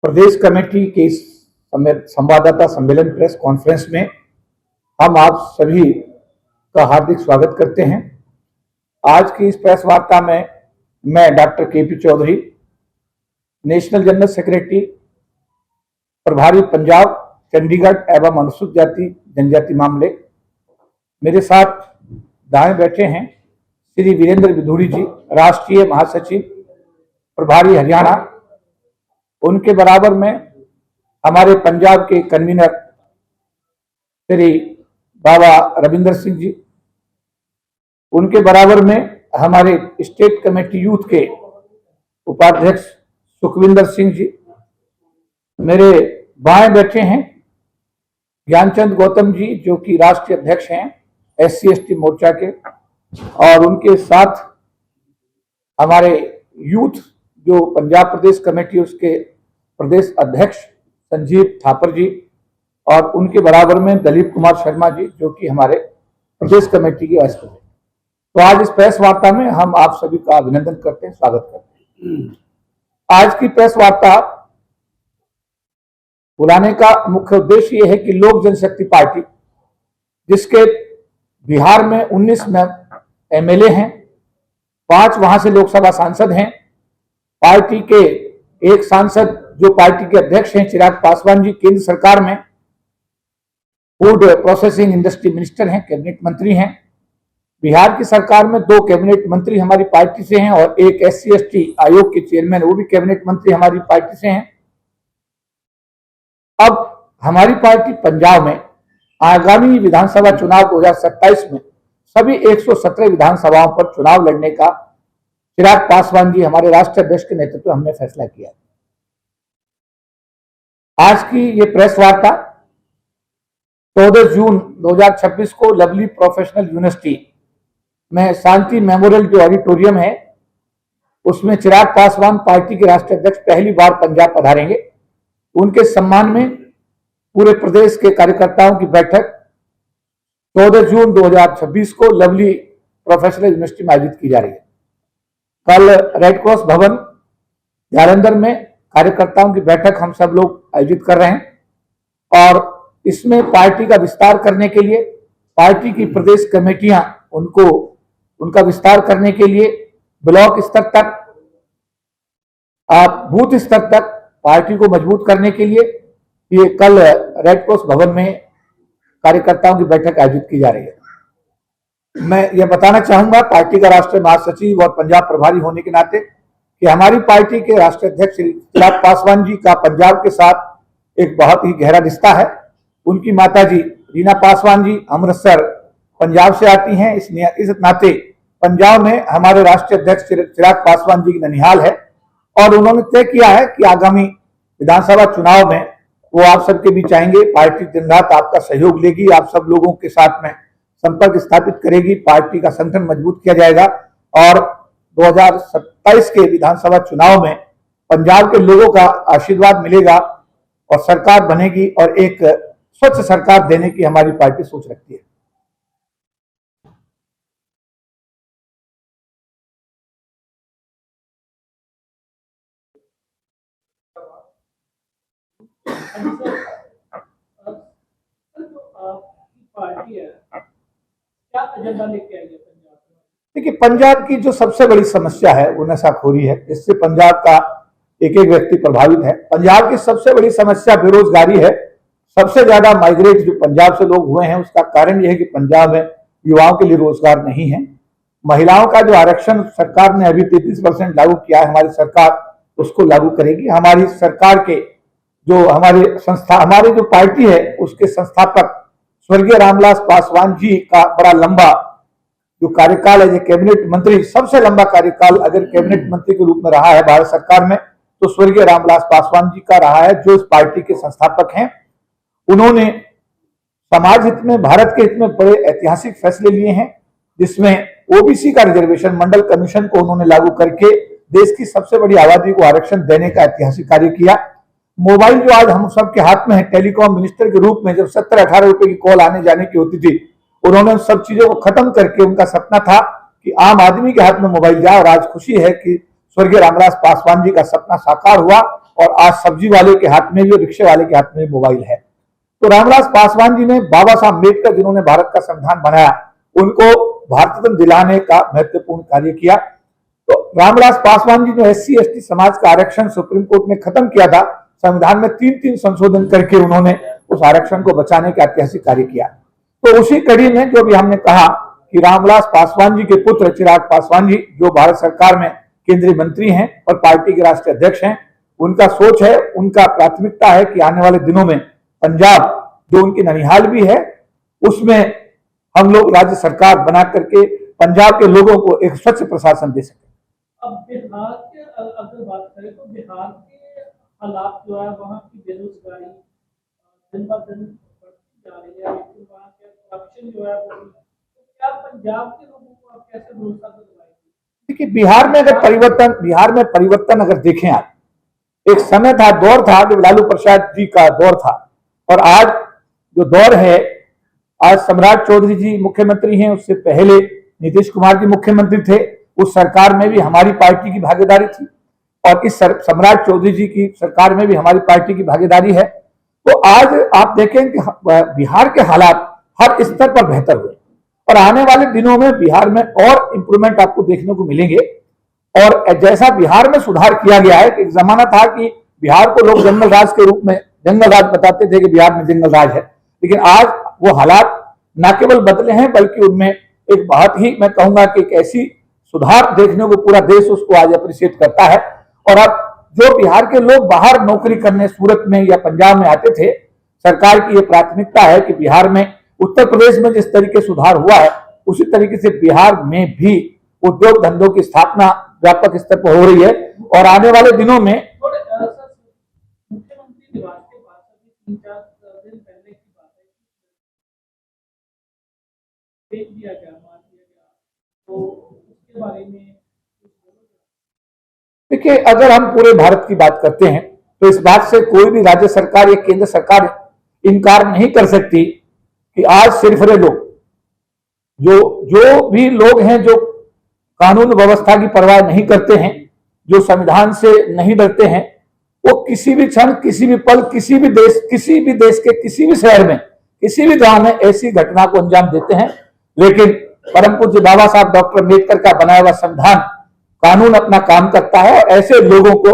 प्रदेश committee के इस संवाददाता सम्मेलन प्रेस कॉन्फ्रेंस में हम आप सभी का हार्दिक स्वागत करते हैं। आज की इस प्रेस वार्ता में मैं doctor K P Chaudhary, national general secretary प्रभारी पंजाब, चंडीगढ़ एवं अनुसूचित जाति जनजाति मामले, मेरे साथ दाएं बैठे हैं श्री वीरेंद्र विधूड़ी जी, राष्ट्रीय महासचिव प्रभारी हरियाणा। उनके बराबर में हमारे पंजाब के कन्वीनर श्री बाबा रविंदर सिंह जी, उनके बराबर में हमारे स्टेट कमेटी यूथ के उपाध्यक्ष सुखविंदर सिंह जी, मेरे बाएं बैठे हैं ज्ञानचंद गौतम जी जो कि राष्ट्रीय अध्यक्ष हैं SC/ST मोर्चा के, और उनके साथ हमारे यूथ जो पंजाब प्रदेश कमेटी उसके प्रदेश अध्यक्ष संजीव थापर जी, और उनके बराबर में दलीप कुमार शर्मा जी जो कि हमारे प्रदेश कमेटी के वाइस प्रेसिडेंट। तो आज इस प्रेस वार्ता में हम आप सभी का अभिनंदन करते हैं, स्वागत करते हैं। आज की प्रेस वार्ता बुलाने का मुख्य उद्देश्य यह है कि लोक जनशक्ति पार्टी, जिसके बिहार में 19 MLA हैं, 5 वहां से लोकसभा सांसद हैं, पार्टी के एक सांसद जो पार्टी के अध्यक्ष हैं चिराग पासवान जी केंद्र सरकार में फूड प्रोसेसिंग इंडस्ट्री मिनिस्टर हैं, कैबिनेट मंत्री हैं। बिहार की सरकार में 2 कैबिनेट मंत्री हमारी पार्टी से हैं और एक SC/ST आयोग के चेयरमैन, वो भी कैबिनेट मंत्री हमारी पार्टी से हैं। अब हमारी पार्टी पंजाब में आगामी विधानसभा चुनाव 2027 में सभी 117 विधानसभाओं पर चुनाव लड़ने का चिराग पासवान जी हमारे राष्ट्रीय अध्यक्ष के नेतृत्व में हमने फैसला किया। आज की ये प्रेस वार्ता 14 जून 2026 को लवली प्रोफेशनल यूनिवर्सिटी में शांति मेमोरियल जो ऑडिटोरियम है उसमें चिराग पासवान पार्टी के राष्ट्रीय अध्यक्ष पहली बार पंजाब पधारेंगे। उनके सम्मान में पूरे प्रदेश के कार्यकर्ताओं की बैठक 14 जून 2026 को लवली प्रोफेशनल यूनिवर्सिटी में आयोजित की जा रही है। कल रेड क्रॉस भवन जालंधर में कार्यकर्ताओं की बैठक हम सब लोग आयोजित कर रहे हैं और इसमें पार्टी का विस्तार करने के लिए, पार्टी की प्रदेश कमेटियां उनका विस्तार करने के लिए ब्लॉक स्तर तक, बूथ स्तर तक पार्टी को मजबूत करने के लिए ये कल रेड क्रॉस भवन में कार्यकर्ताओं की बैठक आयोजित की जा रही है। मैं यह बताना चाहूंगा पार्टी का राष्ट्रीय महासचिव और पंजाब प्रभारी होने के नाते कि हमारी पार्टी के राष्ट्रीय अध्यक्ष चिराग पासवान जी का पंजाब के साथ एक बहुत ही गहरा रिश्ता है। उनकी माता जी रीना पासवान जी अमृतसर पंजाब से आती हैं, इस नाते पंजाब में हमारे राष्ट्रीय अध्यक्ष चिराग पासवान जी की ननिहाल है और उन्होंने तय किया है कि आगामी विधानसभा चुनाव में वो आप सबके बीच आएंगे। पार्टी दिन रात आपका सहयोग लेगी, आप सब लोगों के साथ में संपर्क स्थापित करेगी, पार्टी का संगठन मजबूत किया जाएगा और 2027 के विधानसभा चुनाव में पंजाब के लोगों का आशीर्वाद मिलेगा और सरकार बनेगी और एक स्वच्छ सरकार देने की हमारी पार्टी सोच रखती है। पार्टी है, क्या एजेंडा लेके आई है पंजाब में? देखिए, पंजाब की जो सबसे बड़ी समस्या है वो नशाखोरी है, जिससे पंजाब का एक एक व्यक्ति प्रभावित है। पंजाब की सबसे बड़ी समस्या बेरोजगारी है। सबसे ज्यादा माइग्रेट जो पंजाब से लोग हुए हैं उसका कारण यह है कि पंजाब में युवाओं के लिए रोजगार नहीं है। महिलाओं का जो आरक्षण सरकार ने अभी 33% लागू किया है, हमारी सरकार उसको लागू करेगी। हमारी सरकार के जो हमारी जो पार्टी है उसके संस्थापक स्वर्गीय रामविलास पासवान जी का बड़ा लंबा जो कार्यकाल है, ये कैबिनेट मंत्री, सबसे लंबा कार्यकाल अगर कैबिनेट मंत्री के रूप में रहा है भारत सरकार में तो स्वर्गीय रामविलास पासवान जी का रहा है, जो इस पार्टी के संस्थापक हैं। उन्होंने समाज हित में, भारत के हित में बड़े ऐतिहासिक फैसले लिए हैं, जिसमें OBC का रिजर्वेशन मंडल कमीशन को उन्होंने लागू करके देश की सबसे बड़ी आबादी को आरक्षण देने का ऐतिहासिक कार्य किया। मोबाइल जो आज हम सबके हाथ में है, टेलीकॉम मिनिस्टर के रूप में जब 17-18 रुपए की कॉल आने जाने की होती थी, उन्होंने उन सब चीजों को खत्म करके, उनका सपना था कि आम आदमी के हाथ में मोबाइल जाए और आज खुशी है कि स्वर्गीय रामविलास पासवान जी का सपना साकार हुआ और आज सब्जी वाले के हाथ में भी, रिक्शे वाले के हाथ में मोबाइल है। तो रामविलास पासवान जी ने, बाबा साहब अम्बेडकर जिन्होंने भारत का संविधान बनाया, उनको भारत रत्न दिलाने का महत्वपूर्ण कार्य किया। तो रामविलास पासवान जी ने SC ST समाज का आरक्षण सुप्रीम कोर्ट ने खत्म किया था, संविधान में 3-3 संशोधन करके उन्होंने उस आरक्षण को बचाने का ऐतिहासिक कार्य किया। तो उसी कड़ी में जो भी हमने कहा कि रामविलास पासवान जी के पुत्र चिराग पासवान जी, जो भारत सरकार में केंद्रीय मंत्री हैं और पार्टी के राष्ट्रीय अध्यक्ष हैं, उनका सोच है, उनका प्राथमिकता है कि आने वाले दिनों में पंजाब, जो उनकी ननिहाल भी है, उसमें हम लोग राज्य सरकार बना करके पंजाब के लोगों को एक स्वच्छ प्रशासन दे सके। अब बिहार के अगर बात करें तो बिहार के हालात जो है, वहाँ की बेरोजगारी दिन ब दिन बढ़ती जा रही है, लेकिन वहाँ के करप्शन जो है वो, तो क्या पंजाब के लोगों को आप कैसे भरोसा दिलवाएंगे? देखिए, बिहार में परिवर्तन अगर देखें आप, एक समय था, दौर था जो लालू प्रसाद जी का दौर था, और आज जो दौर है, आज सम्राट चौधरी जी मुख्यमंत्री हैं, उससे पहले नीतीश कुमार जी मुख्यमंत्री थे, उस सरकार में भी हमारी पार्टी की भागीदारी थी, और इस सम्राट चौधरी जी की सरकार में भी हमारी पार्टी की भागीदारी है। तो आज आप देखें कि बिहार के हालात हर स्तर पर बेहतर हुए, और आने वाले दिनों में बिहार में और इंप्रूवमेंट आपको देखने को मिलेंगे। और जैसा बिहार में सुधार किया गया है, एक जमाना था कि बिहार को लोग जंगल राज के रूप में, जंगल राज बताते थे कि बिहार में जंगल राज है, लेकिन आज वो हालात न केवल बदले हैं, बल्कि उनमें एक बहुत ही, मैं कहूंगा कि एक ऐसी सुधार देखने को पूरा देश उसको आज अप्रिशिएट करता है। और अब जो बिहार के लोग बाहर नौकरी करने सूरत में या पंजाब में आते थे, सरकार की ये प्राथमिकता है कि बिहार में, उत्तर प्रदेश में जिस तरीके सुधार हुआ है, उसी तरीके से बिहार में भी उद्योग धंधों की स्थापना व्यापक स्तर पर हो रही है। और आने वाले दिनों में मुख्यमंत्री निवास के पास अभी 3-4 दिन पहले की बात है, बेच दिया गया, मार दिया गया, तो उसके बारे में देखिए, अगर हम पूरे भारत की बात करते हैं तो इस बात से कोई भी राज्य सरकार या केंद्र सरकार इनकार नहीं कर सकती कि आज सिरफिरे लोग, जो भी लोग हैं, जो कानून व्यवस्था की परवाह नहीं करते हैं, जो संविधान से नहीं डरते हैं, वो किसी भी क्षण, किसी भी पल, किसी भी देश के किसी भी शहर में, किसी भी गांव में ऐसी घटना को अंजाम देते हैं। लेकिन परम पूज्य बाबा साहब डॉक्टर अम्बेडकर का बनाया हुआ संविधान, कानून अपना काम करता है, और ऐसे लोगों को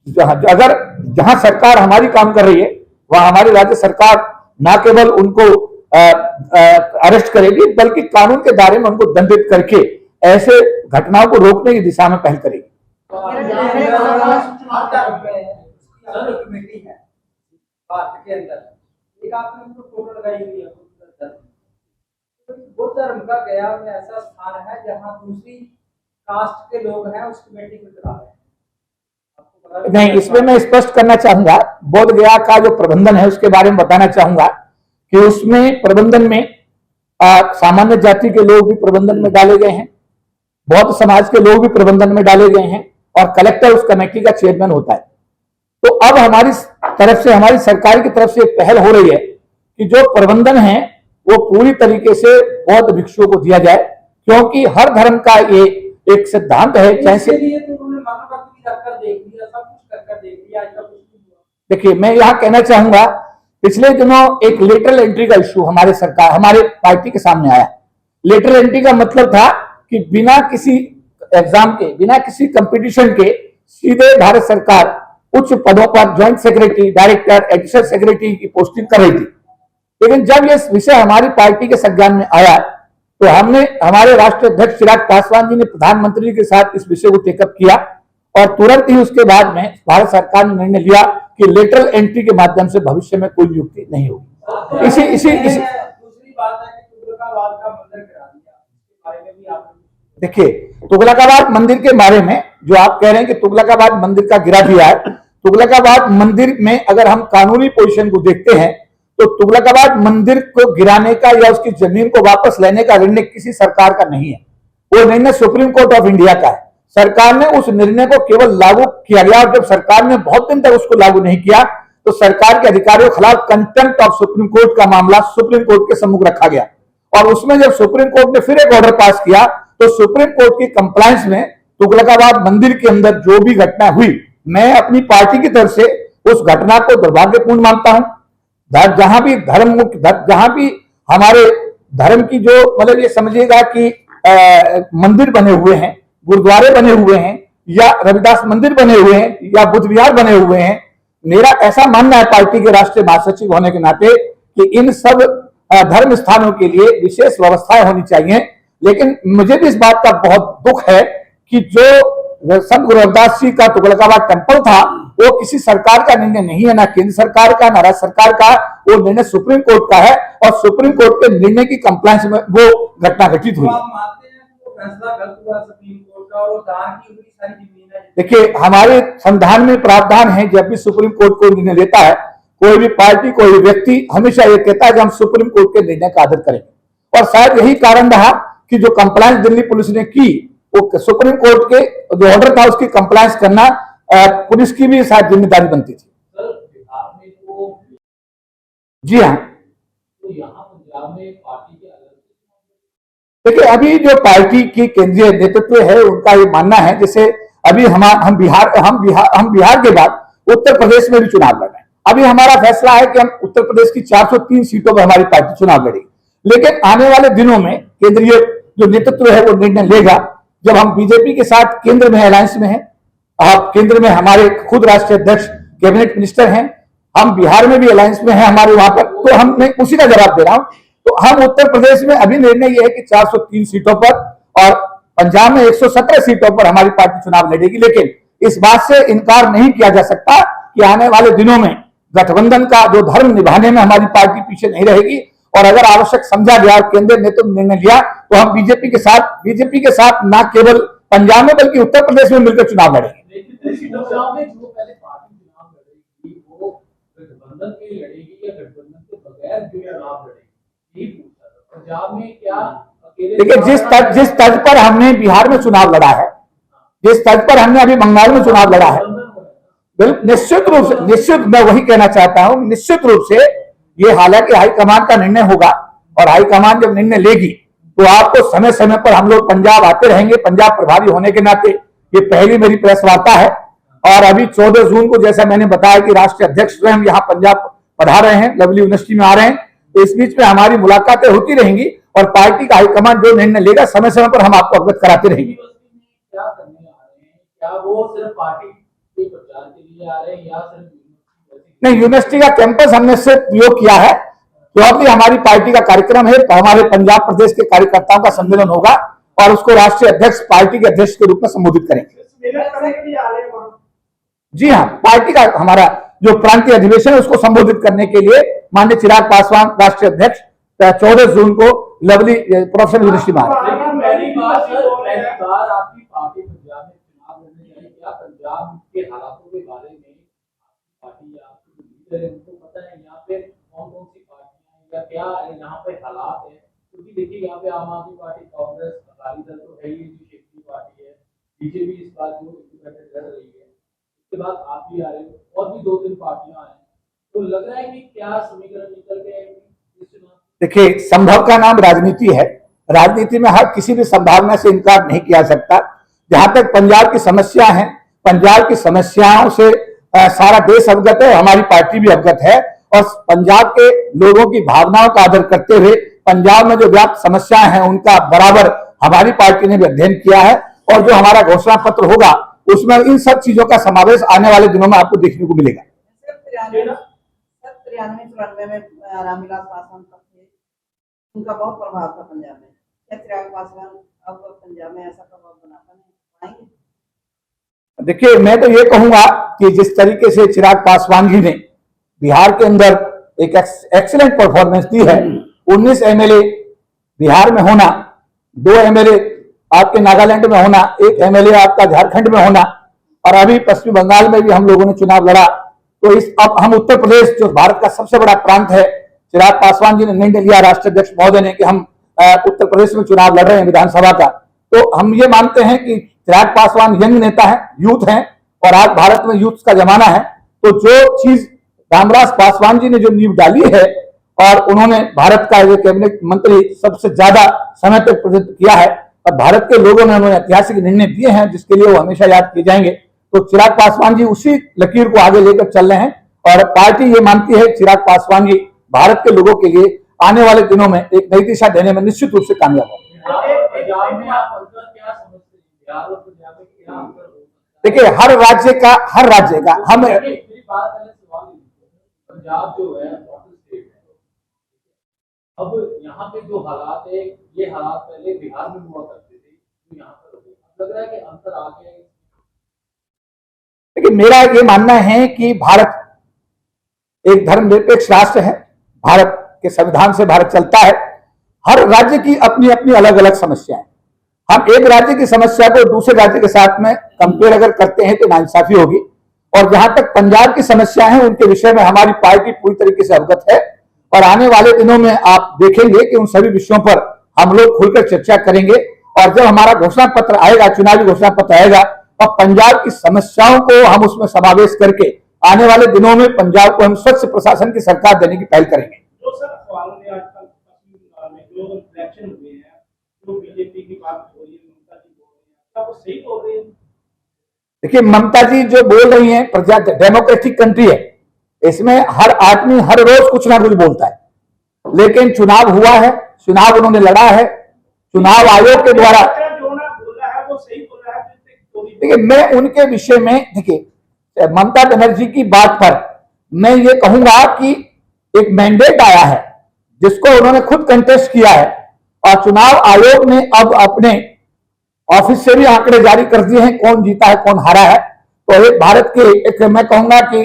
जहां सरकार हमारी काम कर रही है, वहां हमारी राज्य सरकार न केवल उनको अरेस्ट करेगी, बल्कि कानून के दायरे में उनको दंडित करके ऐसे घटनाओं को रोकने की दिशा में पहल करेगी। कमेटी है भारत के अंदर, एक आपने उनको फोटो लगाई हुई है, बुद्ध धर्म का गया में ऐसा स्थान है जहां दूसरी कास्ट के लोग हैं, उस कमेटी को चला रहे हैं। नहीं, इसमें मैं स्पष्ट करना चाहूंगा, बोध गया का जो प्रबंधन है उसके बारे में बताना चाहूंगा कि उसमें प्रबंधन में सामान्य जाति के लोग भी प्रबंधन में डाले गए हैं, बौद्ध समाज के लोग भी प्रबंधन में डाले गए हैं, और कलेक्टर उस कमेटी का चेयरमैन होता है। तो अब हमारी तरफ से, हमारी सरकार की तरफ से एक पहल हो रही है कि जो प्रबंधन है वो पूरी तरीके से बौद्ध भिक्षुओं को दिया जाए, क्योंकि हर धर्म का ये एक सिद्धांत है। जैसे देखिए, मैं यहाँ कहना चाहूंगा, पिछले दिनों एक लेटरल एंट्री का इश्यू हमारे पार्टी के सामने आया। लेटरल एंट्री का मतलब था कि बिना किसी एग्जाम के, बिना किसी कंपटीशन के, सीधे भारत सरकार उच्च पदों पर joint secretary, director, additional secretary की पोस्टिंग कर रही थी। लेकिन जब यह विषय हमारी पार्टी के संज्ञान में आया, तो हमने, हमारे राष्ट्रीय अध्यक्ष चिराग पासवान जी ने प्रधानमंत्री के साथ इस विषय को टेकअप किया, और तुरंत ही उसके बाद में भारत सरकार ने निर्णय लिया कि लेटरल एंट्री के माध्यम से भविष्य में कोई नियुक्ति नहीं होगी। इसी दूसरी बात है कि तुगलकाबाद का मंदिर गिरा दिया, इसके बारे में भी आप देखिए, तुगलकाबाद मंदिर के बारे में जो आप कह रहे हैं कि तुगलकाबाद मंदिर का गिरा दिया है, तुगलकाबाद मंदिर में अगर हम कानूनी पोजीशन को देखते हैं तो तुगलकाबाद मंदिर को गिराने का या उसकी जमीन को वापस लेने का निर्णय किसी सरकार का नहीं है, वो निर्णय सुप्रीम कोर्ट ऑफ इंडिया का है। सरकार ने उस निर्णय को केवल लागू किया गया, और जब सरकार ने बहुत दिन तक उसको लागू नहीं किया तो सरकार के अधिकारियों के खिलाफ कंटेम्प्ट ऑफ सुप्रीम कोर्ट का मामला सुप्रीम कोर्ट के सम्मुख रखा गया, और उसमें जब सुप्रीम कोर्ट ने फिर एक ऑर्डर पास किया तो सुप्रीम कोर्ट की कंप्लायंस में तुगलकाबाद मंदिर के अंदर जो भी घटना हुई, मैं अपनी पार्टी की तरफ से उस घटना को दुर्भाग्यपूर्ण मानता हूं। जहां भी जहां भी हमारे धर्म की जो मतलब ये समझिएगा कि मंदिर बने हुए हैं, गुरुद्वारे बने हुए हैं, या रविदास मंदिर बने हुए हैं, या बुद्ध विहार बने हुए हैं, मेरा ऐसा मानना है पार्टी के राष्ट्रीय महासचिव होने के नाते कि इन सब धर्म स्थानों के लिए विशेष व्यवस्थाएं होनी चाहिए। लेकिन मुझे भी इस बात का बहुत दुख है कि जो संत गुरु रविदास जी का तुगलकाबाद टेम्पल था, वो किसी सरकार का निर्णय नहीं है, ना केंद्र सरकार का, ना राज्य सरकार का, वो निर्णय सुप्रीम कोर्ट का है, और सुप्रीम कोर्ट के निर्णय की कंप्लायंस में वो घटना घटित हुई। आप मानते हैं कि वो फैसला गलत हुआ सुप्रीम कोर्ट का, और वो दान की हुई सारी जमीन है? देखिए, हमारे संविधान में प्रावधान है, जब भी सुप्रीम कोर्ट कोई निर्णय लेता है, कोई भी पार्टी, कोई भी व्यक्ति हमेशा ये कहता है कि हम सुप्रीम कोर्ट के निर्णय का आदर करेंगे। और शायद यही कारण रहा कि जो कंप्लायंस दिल्ली पुलिस ने की, वो सुप्रीम कोर्ट के जो ऑर्डर था उसकी कंप्लायंस करना पुलिस की भी शायद जिम्मेदारी बनती थी। सर, बिहार में तो जी हाँ, तो यहाँ पंजाब में पार्टी के अलग, देखिए अभी जो पार्टी की केंद्रीय नेतृत्व है उनका ये मानना है, जैसे अभी हम बिहार के बाद उत्तर प्रदेश में भी चुनाव लड़ रहे हैं। अभी हमारा फैसला है कि हम उत्तर प्रदेश की 403 सीटों पर हमारी पार्टी चुनाव लड़ेगी। लेकिन आने वाले दिनों में केंद्रीय जो नेतृत्व है वो निर्णय लेगा, जब हम बीजेपी के साथ केंद्र में अलायंस में हैं, केंद्र में हमारे खुद राष्ट्रीय अध्यक्ष कैबिनेट मिनिस्टर हैं, हम बिहार में भी अलायंस में हैं हमारे वहां पर, तो हम मैं उसी का जवाब दे रहा हूं। तो हम उत्तर प्रदेश में अभी निर्णय यह है कि 403 सीटों पर, और पंजाब में 117 सीटों पर हमारी पार्टी चुनाव लड़ेगी। लेकिन इस बात से इनकार नहीं किया जा सकता कि आने वाले दिनों में गठबंधन का जो धर्म निभाने में हमारी पार्टी पीछे नहीं रहेगी, और अगर आवश्यक समझा गया और केंद्रीय नेतृत्व ने निर्णय लिया तो हम बीजेपी के साथ न केवल पंजाब में बल्कि उत्तर प्रदेश में मिलकर चुनाव लड़ेंगे। पंजाब में जो पहले पार्टी चुनाव लड़ेगी वो गठबंधन में लड़ेगी या गठबंधन के बगैर जो चुनाव लड़ेगी, यही पूछा था। पंजाब में क्या अकेले, देखिए जिस तर्ज पर हमने बिहार में चुनाव लड़ा है, जिस तर्ज पर हमने अभी बंगाल में चुनाव लड़ा है, बिल्कुल निश्चित रूप से, निश्चित मैं वही कहना चाहता हूं, निश्चित रूप से ये हालांकि हाईकमान का निर्णय होगा, और हाईकमान जब निर्णय लेगी तो आपको समय समय पर हम लोग पंजाब आते रहेंगे। पंजाब प्रभारी होने के नाते ये पहली मेरी प्रेस वार्ता है, और अभी 14 जून को जैसा मैंने बताया कि राष्ट्रीय अध्यक्ष स्वयं यहाँ पंजाब पधार रहे हैं, लवली यूनिवर्सिटी में आ रहे हैं, तो इस बीच में हमारी मुलाकातें होती रहेंगी, और पार्टी का हाईकमान जो निर्णय लेगा समय समय पर हम आपको अवगत कराते रहेंगे। क्या करने आ रहे हैं? क्या वो सिर्फ पार्टी के प्रचार के लिए आ रहे हैं या सिर्फ नहीं, यूनिवर्सिटी का कैंपस हमने सिर्फ प्रयोग किया है, तो अभी हमारी पार्टी का कार्यक्रम है, हमारे पंजाब प्रदेश के कार्यकर्ताओं का सम्मेलन होगा, और उसको राष्ट्रीय अध्यक्ष पार्टी के अध्यक्ष के रूप में संबोधित करेंगे। जी हाँ, पार्टी का हमारा जो प्रांतीय अधिवेशन है उसको संबोधित करने के लिए माननीय चिराग पासवान राष्ट्रीय अध्यक्ष 14 जून को लवली प्रोफेशनल यूनिवर्सिटी में आ रहे हैं। पहली बार आपकी पार्टी पंजाब में चुनाव लड़ने जा रही है, क्या पंजाब के हालातों के बारे में पार्टी या आपके लीडर है उनको पता है यहाँ पे कौन कौन सी पार्टियां हैं या क्या यहाँ पे हालात है? क्योंकि देखिए यहाँ पे आम आदमी पार्टी, कांग्रेस, अकाली दल तो है ही, जो क्षेत्रीय पार्टी है, बीजेपी इस बार जो इंडिपेंडेंट लड़ रही है, उसके बाद आप भी आ रहे हो और भी 2-3 पार्टियां हैं, तो लग रहा है कि क्या समीकरण निकल के इस चुनाव? देखिए, संभव का नाम राजनीति है, राजनीति में हर किसी भी संभावना से इनकार नहीं किया सकता। जहां तक पंजाब की समस्या है, पंजाब की समस्याओं से सारा देश अवगत है, हमारी पार्टी भी अवगत है, और पंजाब के लोगों की भावनाओं का आदर करते हुए पंजाब में जो व्याप्त समस्याएं हैं उनका बराबर हमारी पार्टी ने भी अध्ययन किया है, और जो हमारा घोषणा पत्र होगा उसमें इन सब चीजों का समावेश आने वाले दिनों में आपको देखने को मिलेगा। 93-94 में रामविलास पासवान थे, उनका बहुत प्रभाव था पंजाब में। क्या चिराग पासवान अब पंजाब में ऐसा प्रभाव बनाता नहीं? देखिए, मैं तो ये कहूंगा कि जिस तरीके से चिराग पासवान जी ने बिहार के अंदर एक एक्सीलेंट परफॉर्मेंस दी है, 19 एमएलए बिहार में होना, 2 एमएलए आपके नागालैंड में होना, 1 एमएलए आपका झारखंड में होना, और अभी पश्चिम बंगाल में भी हम लोगों ने चुनाव लड़ा, तो अब हम उत्तर प्रदेश जो भारत का सबसे बड़ा प्रांत है, चिराग पासवान जी ने निर्णय लिया राष्ट्रीय अध्यक्ष महोदय ने कि हम उत्तर प्रदेश में चुनाव लड़ रहे हैं विधानसभा का, तो हम ये मानते हैं कि चिराग पासवान यंग नेता है, यूथ हैं, और आज भारत में यूथ का जमाना है, तो जो चीज रामविलास पासवान जी ने जो नींव डाली है, और उन्होंने भारत का जो कैबिनेट मंत्री सबसे ज्यादा समय तक प्रतिनिधित्व किया है, और भारत के लोगों ने उन्हें ऐतिहासिक निर्णय दिए हैं जिसके लिए वो हमेशा याद किए जाएंगे। तो चिराग पासवान जी उसी लकीर को आगे लेकर चल रहे हैं और पार्टी ये मानती है चिराग पासवान जी भारत के लोगों के लिए आने वाले दिनों में एक नई दिशा देने में निश्चित रूप से कामयाब होंगे। पंजाब में आप अंतर क्या समझते हैं? बिहार और पंजाब में क्या अंतर हो सकता है? देखिए हर राज्य का हम मेरी बात पहले सवाल नहीं, पंजाब जो है बॉर्डर स्टेट है, अब यहाँ पे जो हालात है ये हालात पहले बिहार में हुआ करते थे, तो यहाँ पर हो गए, अब लग रहा है कि अंतर आ गया है। देखिए मेरा ये मानना है कि भारत एक धर्मनिरपेक्ष राष्ट्र है, भारत के संविधान से भारत चलता है। हर राज्य की अपनी अपनी अलग अलग समस्याएं, हम एक राज्य की समस्या को दूसरे राज्य के साथ में कंपेयर अगर करते हैं तो नाइंसाफी होगी। और जहां तक पंजाब की समस्या है उनके विषय में हमारी पार्टी पूरी तरीके से अवगत है और आने वाले दिनों में आप देखेंगे कि उन सभी विषयों पर हम लोग खुलकर चर्चा करेंगे। और जब हमारा घोषणा पत्र आएगा, चुनावी घोषणा पत्र आएगा, और पंजाब की समस्याओं को हम उसमें समावेश करके आने वाले दिनों में पंजाब को हम स्वच्छ प्रशासन की सरकार देने की पहल करेंगे। जो सर सवालों में आजकल में जो इलेक्शन हुए हैं, जो बीजेपी की बात हो रही है, ममता जी बोल रही है, क्या वो सही बोल रहे हैं? देखिए ममता जी जो बोल रही हैं, प्रजा डेमोक्रेटिक कंट्री है, इसमें हर आदमी हर रोज कुछ ना कुछ बोलता है, लेकिन चुनाव हुआ है, चुनाव उन्होंने लड़ा है, चुनाव आयोग के द्वारा। जो ना बोला है वो सही बोल रहा है। देखिए मैं उनके विषय में, देखिए ममता बनर्जी की बात पर मैं ये कहूंगा कि एक मैंडेट आया है जिसको उन्होंने खुद कंटेस्ट किया है और चुनाव आयोग ने अब अपने ऑफिस से भी आंकड़े जारी कर दिए हैं कौन जीता है कौन हारा है। तो एक भारत के एक मैं कहूंगा कि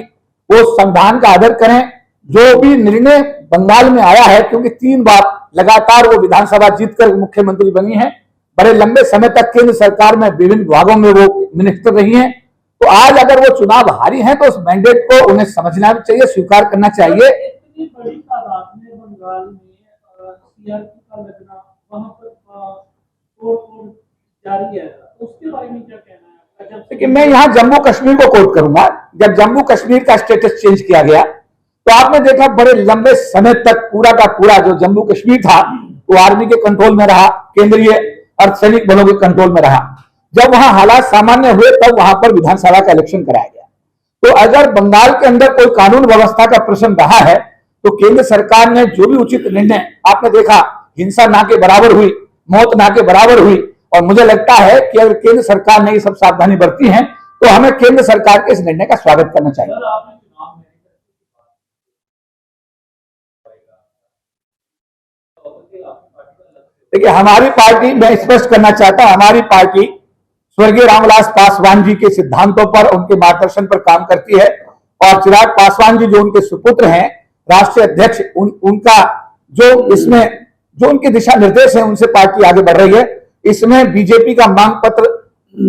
वो संविधान का आदर करें। जो भी निर्णय बंगाल में आया है, क्योंकि 3 बार लगातार वो विधानसभा जीतकर मुख्यमंत्री बनी है, बड़े लंबे समय तक केंद्र सरकार में विभिन्न विभागों में वो मिनिस्टर रही हैं, तो आज अगर वो चुनाव हारी हैं तो उस मैंडेट को उन्हें समझना भी चाहिए, स्वीकार करना चाहिए। इतनी बड़ी तादाद में बंगाल में सीआरपी का लगना, वहां पर तोड़ जारी है, तो उसके बारे में क्या कहना है? लेकिन मैं यहाँ जम्मू कश्मीर को कोट करूंगा। जब जम्मू कश्मीर का स्टेटस चेंज किया गया तो आपने देखा बड़े लंबे समय तक पूरा का पूरा जो जम्मू कश्मीर था वो आर्मी के कंट्रोल में रहा, केंद्रीय अर्धसैनिक बलों के कंट्रोल में रहा। जब वहां हालात सामान्य हुए तब वहां पर विधानसभा का इलेक्शन कराया गया। तो अगर बंगाल के अंदर कोई कानून व्यवस्था का प्रश्न रहा है तो केंद्र सरकार ने जो भी उचित निर्णय, आपने देखा हिंसा ना के बराबर हुई, मौत ना के बराबर हुई, और मुझे लगता है कि अगर केंद्र सरकार ने ये सब सावधानी बरती है तो हमें केंद्र सरकार के इस निर्णय का स्वागत करना चाहिए। देखिए हमारी पार्टी, मैं स्पष्ट करना चाहता हूं, हमारी पार्टी स्वर्गीय रामविलास पासवान जी के सिद्धांतों पर, उनके मार्गदर्शन पर काम करती है और चिराग पासवान जी जो उनके सुपुत्र हैं, राष्ट्रीय अध्यक्ष, उनका जो इसमें जो उनके दिशा निर्देश हैं उनसे पार्टी आगे बढ़ रही है। इसमें बीजेपी का मांग पत्र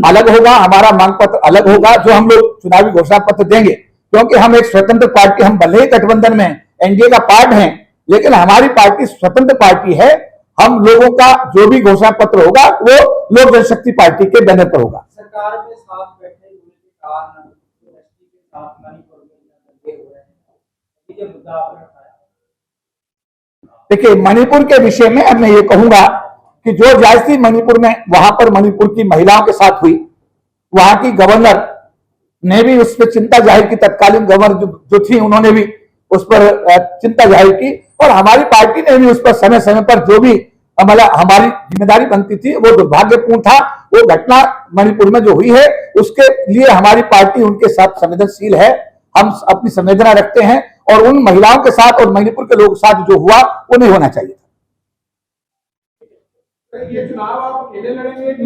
अलग होगा, हमारा मांग पत्र अलग होगा जो हम लोग चुनावी घोषणा पत्र देंगे, क्योंकि हम एक स्वतंत्र पार्टी, हम भले ही गठबंधन में एनडीए का पार्ट हैं लेकिन हमारी पार्टी स्वतंत्र पार्टी है। हम लोगों का जो भी घोषणा पत्र होगा वो लोक जनशक्ति पार्टी के बैनर पर होगा। सरकार में साथ बैठे होने के कारण यूनिवर्सिटी के साथ मणिपुर में लगे हुए हैं, ये मुद्दा आपने उठाया। देखिए मणिपुर के विषय में अब मैं ये कहूंगा कि जो ज्यादती मणिपुर में वहां पर मणिपुर की महिलाओं के साथ हुई, वहां की गवर्नर ने भी उस पर चिंता जाहिर की, तत्कालीन गवर्नर जो थी उन्होंने भी उस पर चिंता जाहिर की और हमारी पार्टी ने भी उस पर समय समय पर जो भी हमारी जिम्मेदारी बनती थी, वो दुर्भाग्यपूर्ण था। वो घटना मणिपुर में जो हुई है उसके लिए हमारी पार्टी उनके साथ संवेदनशील है, हम अपनी संवेदना रखते हैं और उन महिलाओं के साथ और मणिपुर के लोगों के साथ जो हुआ वो नहीं होना चाहिए। ये चुनाव आप अकेले लड़ेंगे कि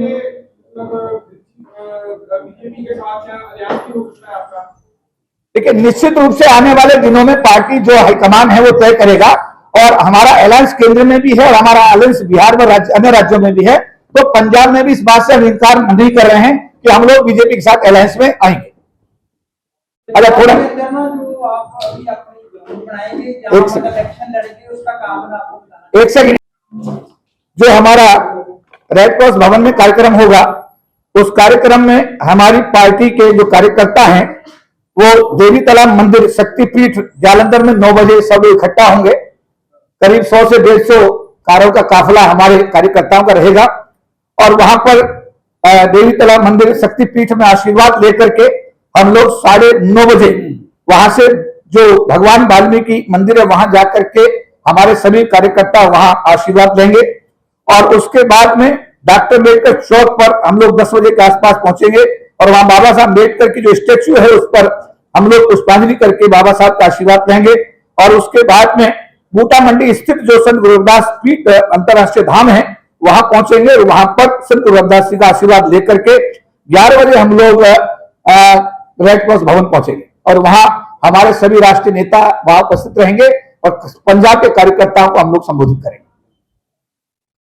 बीजेपी के साथ अलियांस भी हो सकता है आपका? देखिए निश्चित रूप से आने वाले दिनों में पार्टी जो हाईकमान है वो तय करेगा और हमारा अलायंस केंद्र में भी है और हमारा अलायंस बिहार में, अन्य राज्यों में भी है। तो पंजाब में भी इस बात से हम इनकार नहीं कर रहे हैं कि हम लोग बीजेपी के साथ अलायंस में आएंगे। अच्छा थोड़ा जो आप अभी अपनी बनाएंगे इलेक्शन लड़ेंगे उसका काम आपको बताना। एक सेकंड, जो हमारा रेड क्रॉस भवन में कार्यक्रम होगा उस कार्यक्रम में हमारी पार्टी के जो कार्यकर्ता हैं वो देवी तालाब मंदिर शक्तिपीठ जालंधर में 9 बजे सब इकट्ठा होंगे। करीब 100 से 150 कारों का काफिला हमारे कार्यकर्ताओं का रहेगा और वहां पर देवी तालाब मंदिर शक्तिपीठ में आशीर्वाद लेकर के हम लोग 9:30 बजे वहां से जो भगवान वाल्मीकि मंदिर है वहां जाकर के हमारे सभी कार्यकर्ता वहां आशीर्वाद लेंगे। और उसके बाद में डॉक्टर अम्बेडकर चौक पर हम लोग 10 बजे के आसपास पहुंचेंगे और वहां बाबा साहब अम्बेडकर की जो स्टेच्यू है उस पर हम लोग पुष्पांजलि करके बाबा साहब का आशीर्वाद लेंगे। और उसके बाद में बूटा मंडी स्थित जो संत गुरु रविदास पीठ अंतरराष्ट्रीय धाम है वहां पहुंचेंगे और वहां पर संत गुरु रविदास जी का आशीर्वाद लेकर के 11 बजे हम लोग रेड क्रॉस भवन पहुंचेंगे और वहां हमारे सभी राष्ट्रीय नेता वहां उपस्थित रहेंगे और पंजाब के कार्यकर्ताओं को हम लोग संबोधित करेंगे।